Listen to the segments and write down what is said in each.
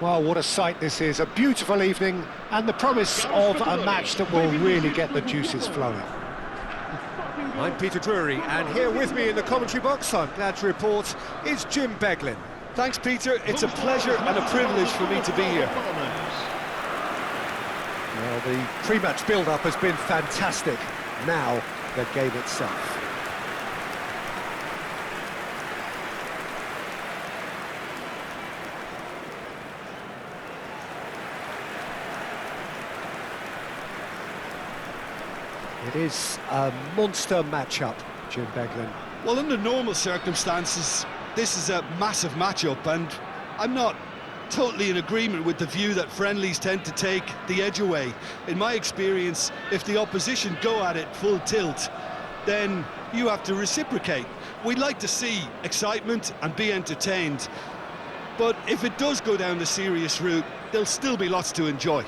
Well, what a sight this is. A beautiful evening and the promise of a match that will really get the juices flowing. I'm Peter Drury, and here with me in the commentary box, I'm glad to report, is Jim Beglin. Thanks, Peter. It's a pleasure and a privilege for me to be here. Well, the pre-match build-up has been fantastic. Now, the game itself. It is a monster matchup, Jim Beglin. Well, under normal circumstances, this is a massive matchup, and I'm not totally in agreement with the view that friendlies tend to take the edge away. In my experience, if the opposition go at it full tilt, then you have to reciprocate. We'd like to see excitement and be entertained, but if it does go down the serious route, there'll still be lots to enjoy.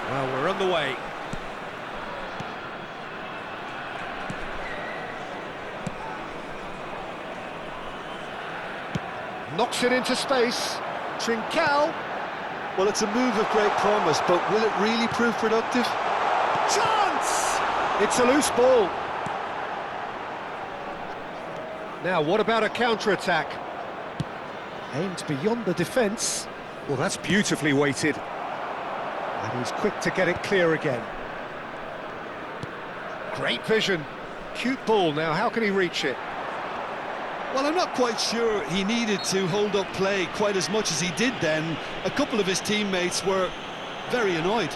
Well, we're on the way. Knocks it into space. Trincao. Well, it's a move of great promise, but will it really prove productive? Chance! It's a loose ball. Now, what about a counter-attack? Aimed beyond the defence. Well, that's beautifully weighted. And he's quick to get it clear again. Great vision. Cute ball. Now, how can he reach it? Well, I'm not quite sure he needed to hold up play quite as much as he did then. A couple of his teammates were very annoyed.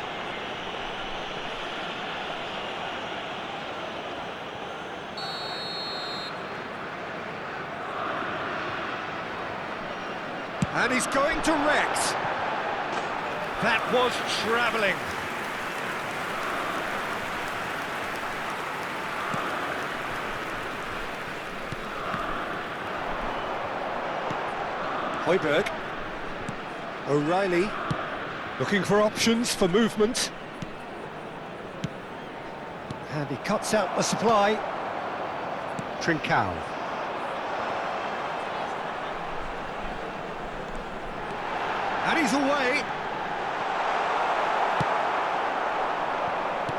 And he's going direct. That was travelling. Højbjerg. O'Reilly. Looking for options for movement. And he cuts out the supply. Trincao. And he's away.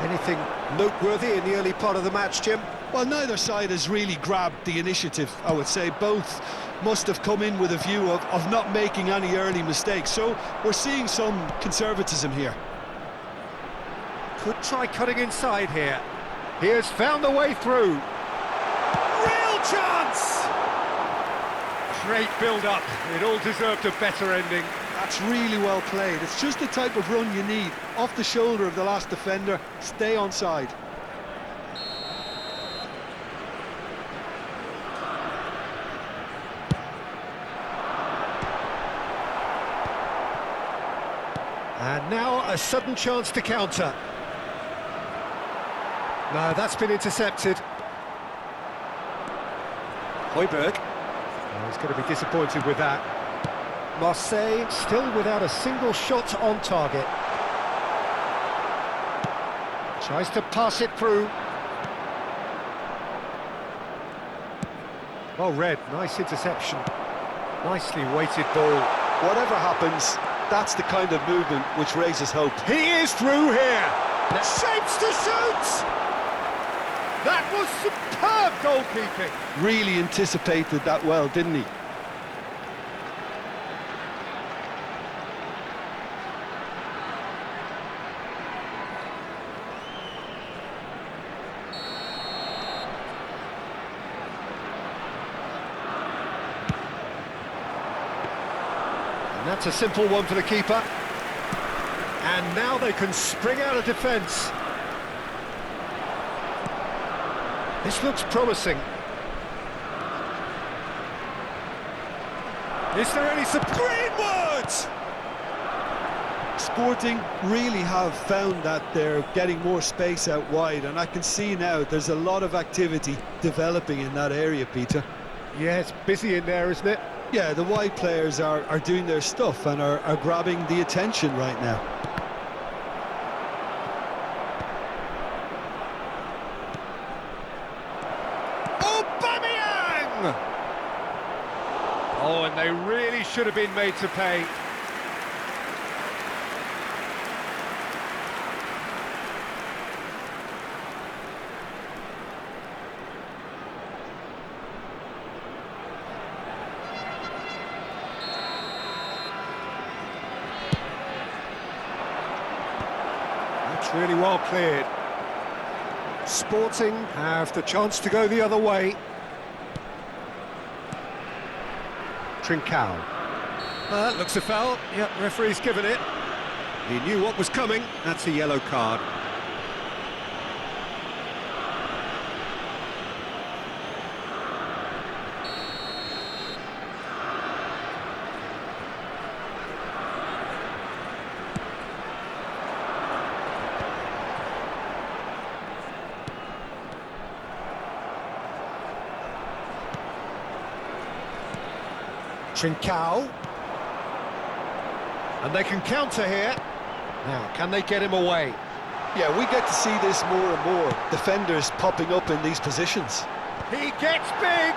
Anything noteworthy in the early part of the match, Jim? Well, neither side has really grabbed the initiative, I would say. Both must have come in with a view of not making any early mistakes. So we're seeing some conservatism here. Could try cutting inside here. He has found the way through. Real chance! Great build-up. It all deserved a better ending. That's really well played. It's just the type of run you need. Off the shoulder of the last defender, stay onside. And now a sudden chance to counter. No, that's been intercepted. Højbjerg. Oh, he's going to be disappointed with that. Marseille still without a single shot on target. Tries to pass it through. Well read, nice interception. Nicely weighted ball. Whatever happens, that's the kind of movement which raises hope. He is through here. Shapes to shoot. That was superb goalkeeping. Really anticipated that well, didn't he? And that's a simple one for the keeper. And now they can spring out of defence. This looks promising. Is there any Greenwood? Sporting really have found that they're getting more space out wide, and I can see now there's a lot of activity developing in that area, Peter. Yeah, it's busy in there, isn't it? Yeah, the wide players are doing their stuff and are grabbing the attention right now. Aubameyang! Oh, and they really should have been made to pay. That's really well cleared. Sporting have the chance to go the other way. Trincao. Looks a foul. Yep, referee's given it. He knew what was coming. That's a yellow card. Trincao. And they can counter here. Now, can they get him away? Yeah, we get to see this more and more. Defenders popping up in these positions. He gets big!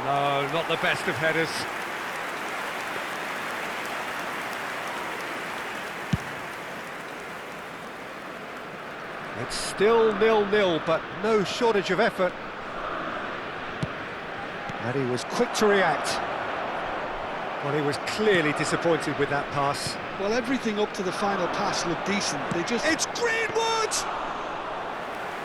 No, not the best of headers. It's still 0-0, but no shortage of effort. And he was quick to react. Well, he was clearly disappointed with that pass. Well, everything up to the final pass looked decent. It's Greenwood!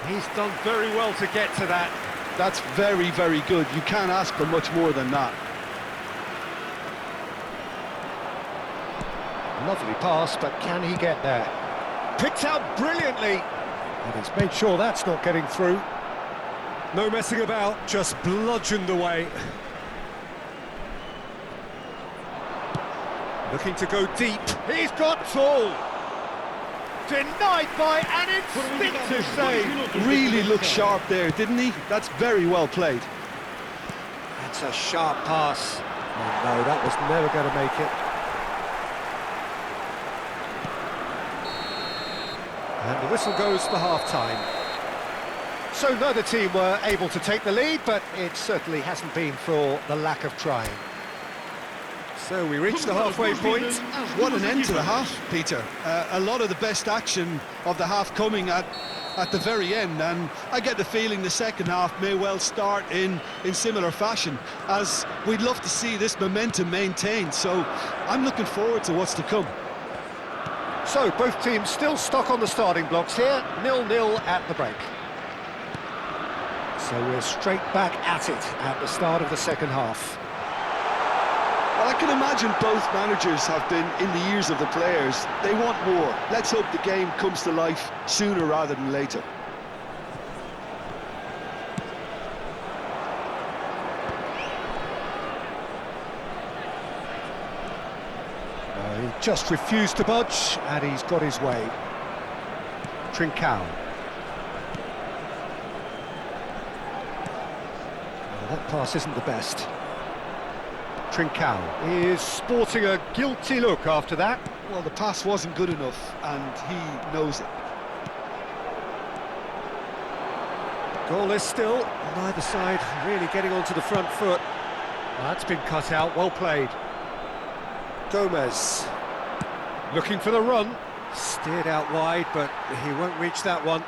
He's done very well to get to that. That's very, very good. You can't ask for much more than that. Lovely pass, but can he get there? Picked out brilliantly. And he's made sure that's not getting through. No messing about, just bludgeoned away. Looking to go deep. He's got tall. Denied by an instinctive save. Really looked sharp there, didn't he? That's very well played. That's a sharp pass. Oh no, that was never going to make it. And the whistle goes for half-time. So neither team were able to take the lead, but it certainly hasn't been for the lack of trying. So we reach the halfway point. What an end to the half, Peter. A lot of the best action of the half coming at the very end, and I get the feeling the second half may well start in similar fashion, as we'd love to see this momentum maintained. So I'm looking forward to what's to come. So both teams still stuck on the starting blocks here, 0-0 at the break. So we're straight back at it at the start of the second half. Well, I can imagine both managers have been in the ears of the players. They want more. Let's hope the game comes to life sooner rather than later. He just refused to budge, and he's got his way. Trincao. That pass isn't the best. Trincao is sporting a guilty look after that. Well, the pass wasn't good enough, and he knows it. Goalless still, neither side really getting onto the front foot. That's been cut out, well played. Gomez, looking for the run. Steered out wide, but he won't reach that one.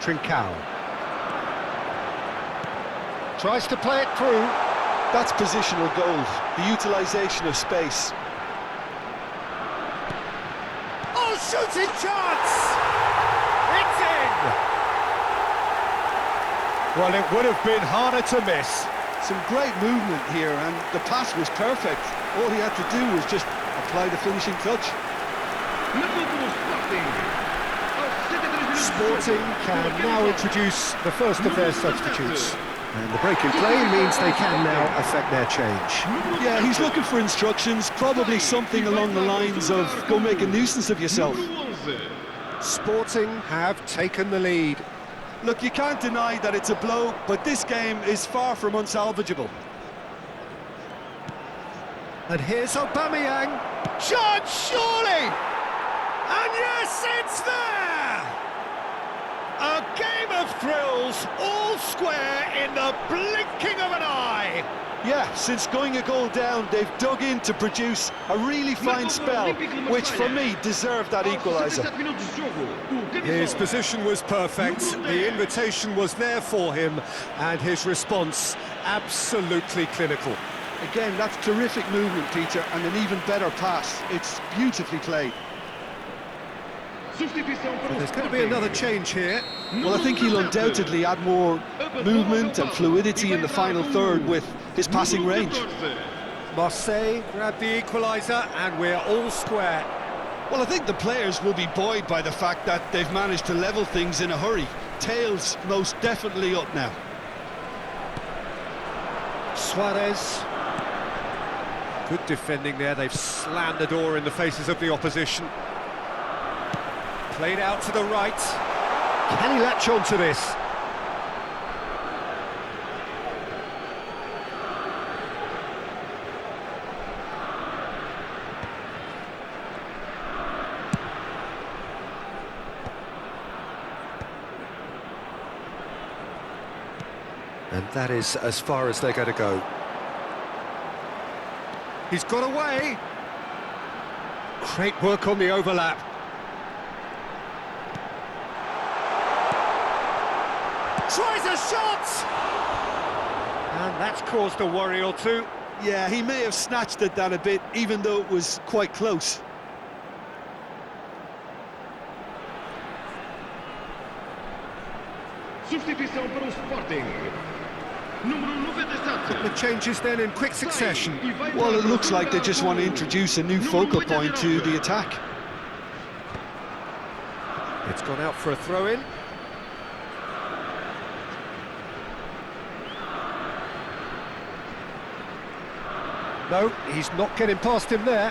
Trincao tries to play it through. That's positional gold, the utilisation of space. Oh, shooting chance! It's in! Well, it would have been harder to miss. Some great movement here, and the pass was perfect. All he had to do was just apply the finishing touch. Sporting can now introduce the first of their substitutes. And the break in play means they can now affect their change. Yeah, he's looking for instructions, probably something along the lines of go make a nuisance of yourself. Sporting have taken the lead. Look, you can't deny that it's a blow, but this game is far from unsalvageable. And here's Aubameyang. Shot, surely! And yes, it's there! A game of thrills, all square in the blinking of an eye. Yeah, since going a goal down, they've dug in to produce a really fine spell, which for me deserved that equaliser. His position was perfect, the invitation was there for him, and his response absolutely clinical. Again, that's terrific movement, Peter, and an even better pass. It's beautifully played. There's going to be another change here. Well, I think he'll undoubtedly add more movement and fluidity in the final third with his passing range. Marseille grabbed the equaliser, and we're all square. Well, I think the players will be buoyed by the fact that they've managed to level things in a hurry. Tails most definitely up now. Suarez. Good defending there, they've slammed the door in the faces of the opposition. Played out to the right. Can he latch on to this? And that is as far as they're going to go. He's got away. Great work on the overlap. Tries a shot! And that's caused a worry or two. Yeah, he may have snatched at that a bit, even though it was quite close. Substituição para o Sporting. Número 97. The changes then in quick succession. Well, it looks like they just want to introduce a new focal point to the attack. It's gone out for a throw-in. No, he's not getting past him there.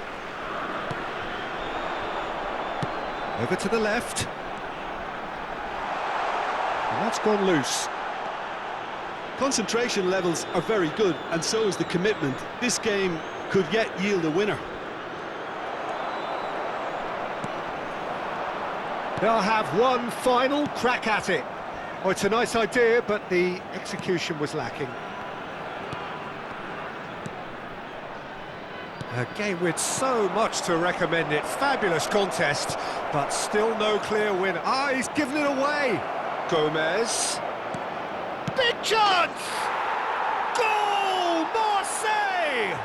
Over to the left. And that's gone loose. Concentration levels are very good, and so is the commitment. This game could yet yield a winner. They'll have one final crack at it. Oh, it's a nice idea, but the execution was lacking. A game with so much to recommend it. Fabulous contest, but still no clear winner. Ah, he's given it away. Gomez. Big chance! Goal! Marseille!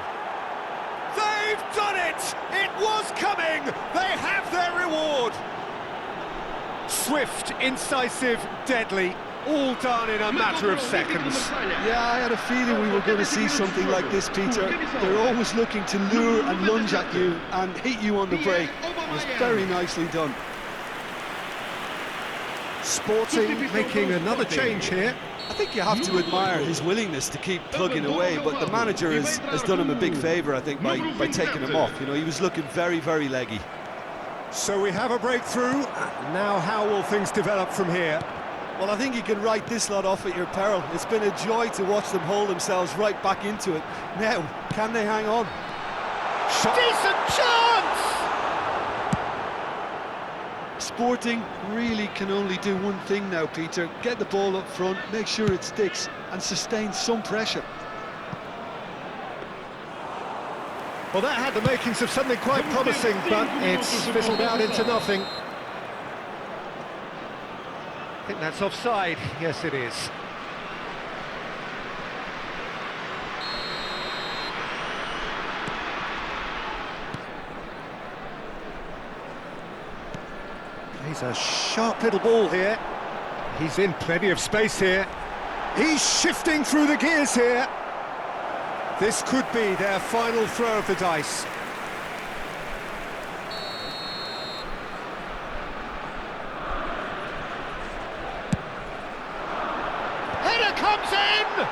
They've done it! It was coming! They have their reward! Swift, incisive, deadly, all done in a matter of seconds. Yeah, I had a feeling we were going to see something like this, Peter. They're always looking to lure and lunge at you and hit you on the break. It was very nicely done. Sporting making another change here. I think you have to admire his willingness to keep plugging away, but the manager has done him a big favour, I think, by taking him off. You know, he was looking very, very leggy. So we have a breakthrough. Now how will things develop from here? Well, I think you can write this lot off at your peril. It's been a joy to watch them hold themselves right back into it. Now, can they hang on? Decent chance! Sporting really can only do one thing now, Peter. Get the ball up front, make sure it sticks, and sustain some pressure. Well, that had the makings of something quite promising, but it's fizzled out into nothing. I think that's offside. Yes, it is. He's a sharp little ball here. He's in plenty of space here. He's shifting through the gears here. This could be their final throw of the dice. Header comes in!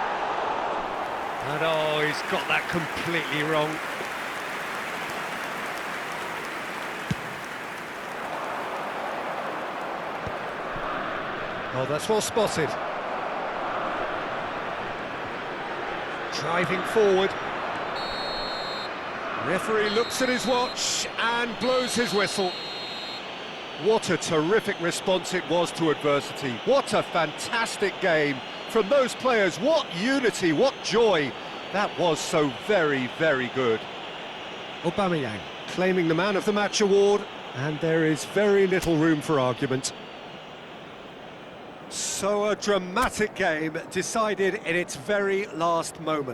And oh, he's got that completely wrong. Oh, that's well spotted. Driving forward. Referee looks at his watch and blows his whistle. What a terrific response it was to adversity. What a fantastic game from those players. What unity, what joy. That was so very, very good. Aubameyang claiming the Man of the Match award, and there is very little room for argument. So a dramatic game decided in its very last moments.